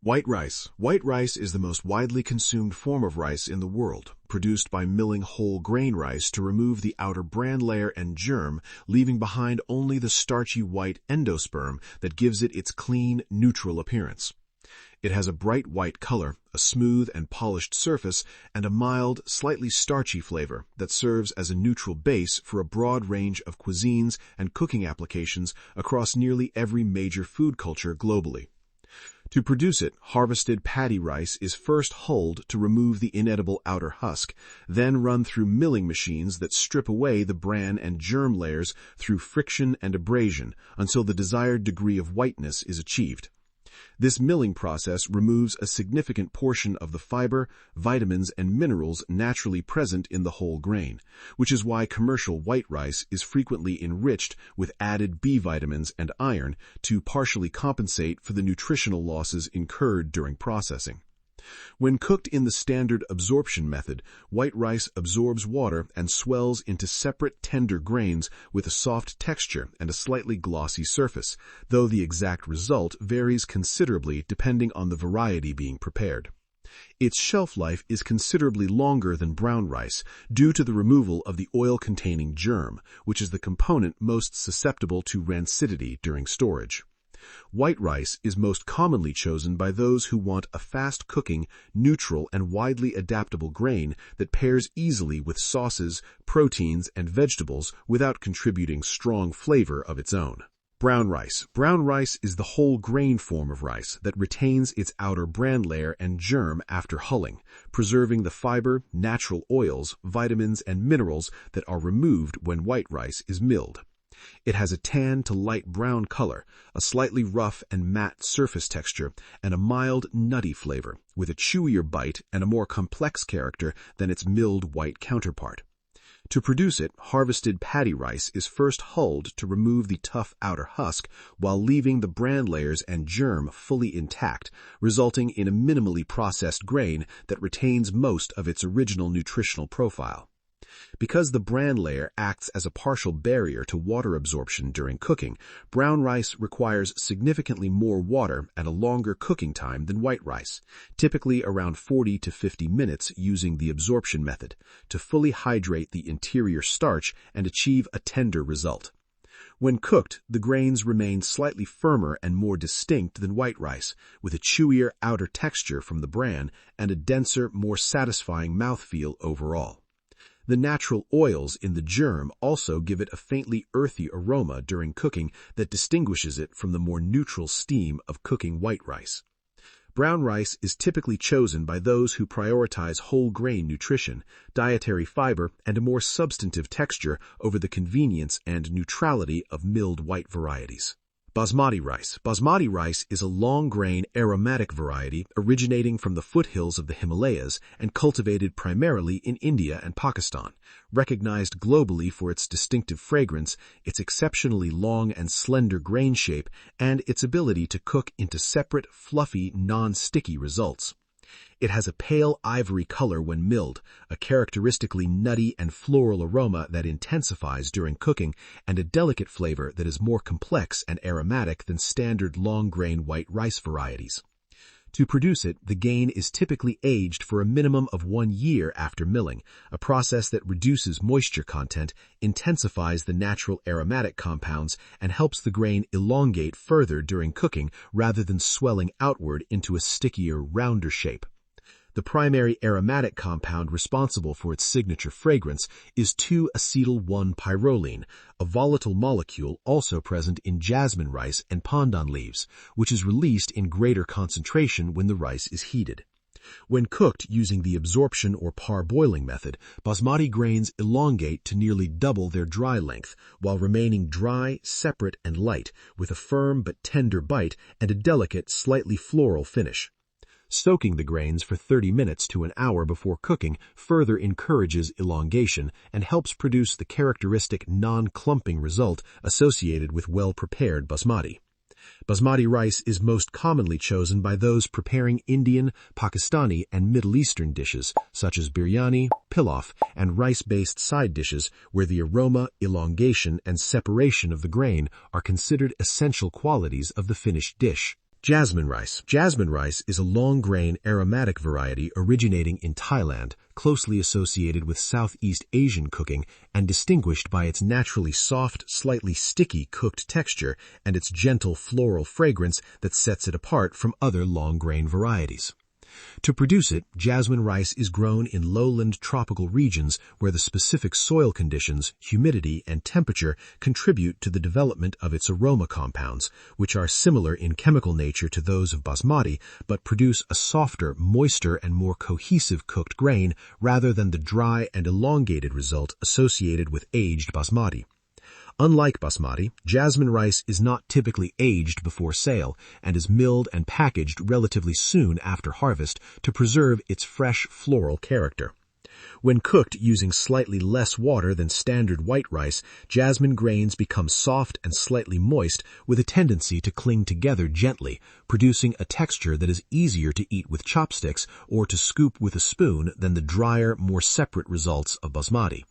White rice. White rice is the most widely consumed form of rice in the world, produced by milling whole grain rice to remove the outer bran layer and germ, leaving behind only the starchy white endosperm that gives it its clean, neutral appearance. It has a bright white color, a smooth and polished surface, and a mild, slightly starchy flavor that serves as a neutral base for a broad range of cuisines and cooking applications across nearly every major food culture globally. To produce it, harvested paddy rice is first hulled to remove the inedible outer husk, then run through milling machines that strip away the bran and germ layers through friction and abrasion until the desired degree of whiteness is achieved. This milling process removes a significant portion of the fiber, vitamins, and minerals naturally present in the whole grain, which is why commercial white rice is frequently enriched with added B vitamins and iron to partially compensate for the nutritional losses incurred during processing. When cooked in the standard absorption method, white rice absorbs water and swells into separate tender grains with a soft texture and a slightly glossy surface, though the exact result varies considerably depending on the variety being prepared. Its shelf life is considerably longer than brown rice due to the removal of the oil-containing germ, which is the component most susceptible to rancidity during storage. White rice is most commonly chosen by those who want a fast-cooking, neutral, and widely adaptable grain that pairs easily with sauces, proteins, and vegetables without contributing strong flavor of its own. Brown rice. Brown rice is the whole grain form of rice that retains its outer bran layer and germ after hulling, preserving the fiber, natural oils, vitamins, and minerals that are removed when white rice is milled. It has a tan to light brown color, a slightly rough and matte surface texture, and a mild, nutty flavor, with a chewier bite and a more complex character than its milled white counterpart. To produce it, harvested paddy rice is first hulled to remove the tough outer husk while leaving the bran layers and germ fully intact, resulting in a minimally processed grain that retains most of its original nutritional profile. Because the bran layer acts as a partial barrier to water absorption during cooking, brown rice requires significantly more water and a longer cooking time than white rice, typically around 40 to 50 minutes using the absorption method, to fully hydrate the interior starch and achieve a tender result. When cooked, the grains remain slightly firmer and more distinct than white rice, with a chewier outer texture from the bran and a denser, more satisfying mouthfeel overall. The natural oils in the germ also give it a faintly earthy aroma during cooking that distinguishes it from the more neutral steam of cooking white rice. Brown rice is typically chosen by those who prioritize whole grain nutrition, dietary fiber, and a more substantive texture over the convenience and neutrality of milled white varieties. Basmati rice. Basmati rice is a long-grain aromatic variety originating from the foothills of the Himalayas and cultivated primarily in India and Pakistan. Recognized globally for its distinctive fragrance, its exceptionally long and slender grain shape, and its ability to cook into separate, fluffy, non-sticky results. It has a pale ivory color when milled, a characteristically nutty and floral aroma that intensifies during cooking, and a delicate flavor that is more complex and aromatic than standard long-grain white rice varieties. To produce it, the grain is typically aged for a minimum of 1 year after milling, a process that reduces moisture content, intensifies the natural aromatic compounds, and helps the grain elongate further during cooking rather than swelling outward into a stickier, rounder shape. The primary aromatic compound responsible for its signature fragrance is 2-acetyl-1-pyrroline, a volatile molecule also present in jasmine rice and pandan leaves, which is released in greater concentration when the rice is heated. When cooked using the absorption or parboiling method, basmati grains elongate to nearly double their dry length, while remaining dry, separate, and light, with a firm but tender bite and a delicate, slightly floral finish. Soaking the grains for 30 minutes to an hour before cooking further encourages elongation and helps produce the characteristic non-clumping result associated with well-prepared basmati. Basmati rice is most commonly chosen by those preparing Indian, Pakistani, and Middle Eastern dishes, such as biryani, pilaf, and rice-based side dishes where the aroma, elongation, and separation of the grain are considered essential qualities of the finished dish. Jasmine rice. Jasmine rice is a long-grain aromatic variety originating in Thailand, closely associated with Southeast Asian cooking and distinguished by its naturally soft, slightly sticky cooked texture and its gentle floral fragrance that sets it apart from other long-grain varieties. To produce it, jasmine rice is grown in lowland tropical regions where the specific soil conditions, humidity, and temperature contribute to the development of its aroma compounds, which are similar in chemical nature to those of basmati, but produce a softer, moister, and more cohesive cooked grain rather than the dry and elongated result associated with aged basmati. Unlike basmati, jasmine rice is not typically aged before sale and is milled and packaged relatively soon after harvest to preserve its fresh floral character. When cooked using slightly less water than standard white rice, jasmine grains become soft and slightly moist with a tendency to cling together gently, producing a texture that is easier to eat with chopsticks or to scoop with a spoon than the drier, more separate results of basmati.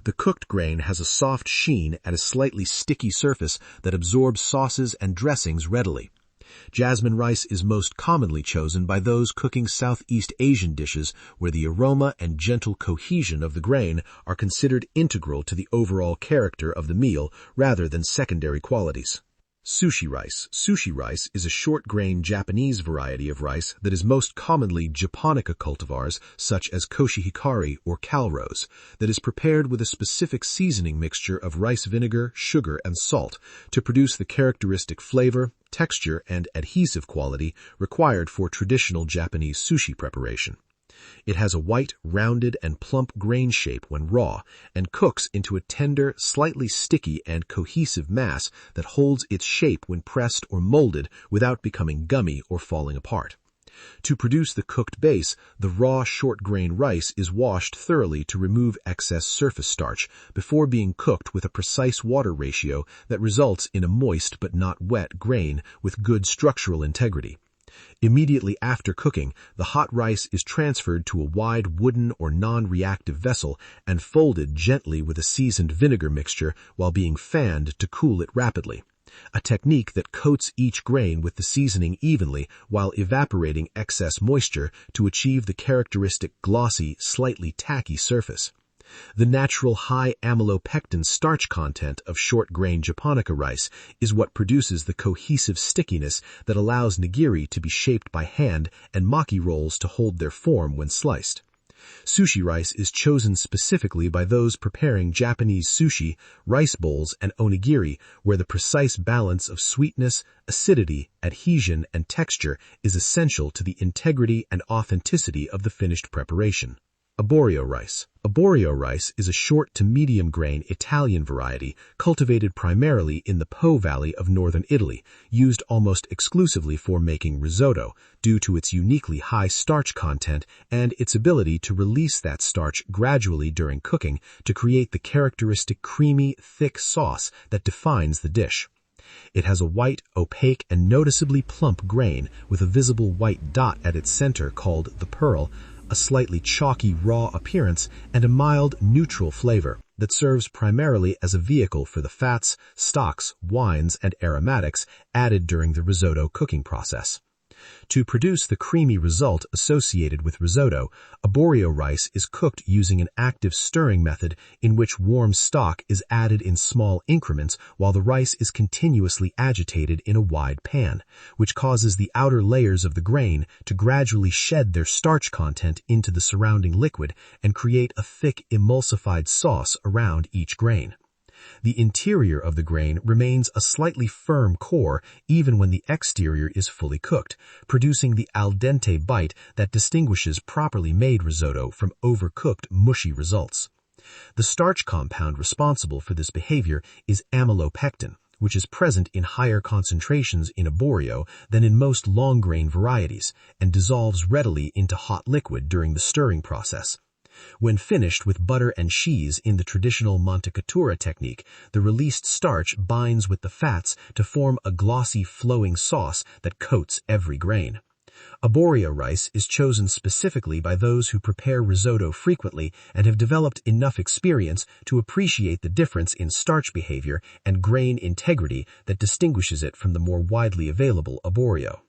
The cooked grain has a soft sheen and a slightly sticky surface that absorbs sauces and dressings readily. Jasmine rice is most commonly chosen by those cooking Southeast Asian dishes where the aroma and gentle cohesion of the grain are considered integral to the overall character of the meal rather than secondary qualities. Sushi rice. Sushi rice is a short-grain Japanese variety of rice that is most commonly Japonica cultivars such as koshihikari or calrose, that is prepared with a specific seasoning mixture of rice vinegar, sugar, and salt to produce the characteristic flavor, texture, and adhesive quality required for traditional Japanese sushi preparation. It has a white, rounded, and plump grain shape when raw, and cooks into a tender, slightly sticky, and cohesive mass that holds its shape when pressed or molded without becoming gummy or falling apart. To produce the cooked base, the raw short-grain rice is washed thoroughly to remove excess surface starch before being cooked with a precise water ratio that results in a moist but not wet grain with good structural integrity. Immediately after cooking, the hot rice is transferred to a wide wooden or non-reactive vessel and folded gently with a seasoned vinegar mixture while being fanned to cool it rapidly, a technique that coats each grain with the seasoning evenly while evaporating excess moisture to achieve the characteristic glossy, slightly tacky surface. The natural high amylopectin starch content of short-grain Japonica rice is what produces the cohesive stickiness that allows nigiri to be shaped by hand and maki rolls to hold their form when sliced. Sushi rice is chosen specifically by those preparing Japanese sushi, rice bowls, and onigiri, where the precise balance of sweetness, acidity, adhesion, and texture is essential to the integrity and authenticity of the finished preparation. Arborio rice. Arborio rice is a short to medium grain Italian variety cultivated primarily in the Po Valley of northern Italy, used almost exclusively for making risotto due to its uniquely high starch content and its ability to release that starch gradually during cooking to create the characteristic creamy, thick sauce that defines the dish. It has a white, opaque, and noticeably plump grain with a visible white dot at its center called the pearl, a slightly chalky raw appearance, and a mild, neutral flavor that serves primarily as a vehicle for the fats, stocks, wines, and aromatics added during the risotto cooking process. To produce the creamy result associated with risotto, arborio rice is cooked using an active stirring method in which warm stock is added in small increments while the rice is continuously agitated in a wide pan, which causes the outer layers of the grain to gradually shed their starch content into the surrounding liquid and create a thick emulsified sauce around each grain. The interior of the grain remains a slightly firm core even when the exterior is fully cooked, producing the al dente bite that distinguishes properly made risotto from overcooked, mushy results. The starch compound responsible for this behavior is amylopectin, which is present in higher concentrations in arborio than in most long-grain varieties and dissolves readily into hot liquid during the stirring process. When finished with butter and cheese in the traditional mantecatura technique, the released starch binds with the fats to form a glossy, flowing sauce that coats every grain. Arborio rice is chosen specifically by those who prepare risotto frequently and have developed enough experience to appreciate the difference in starch behavior and grain integrity that distinguishes it from the more widely available arborio.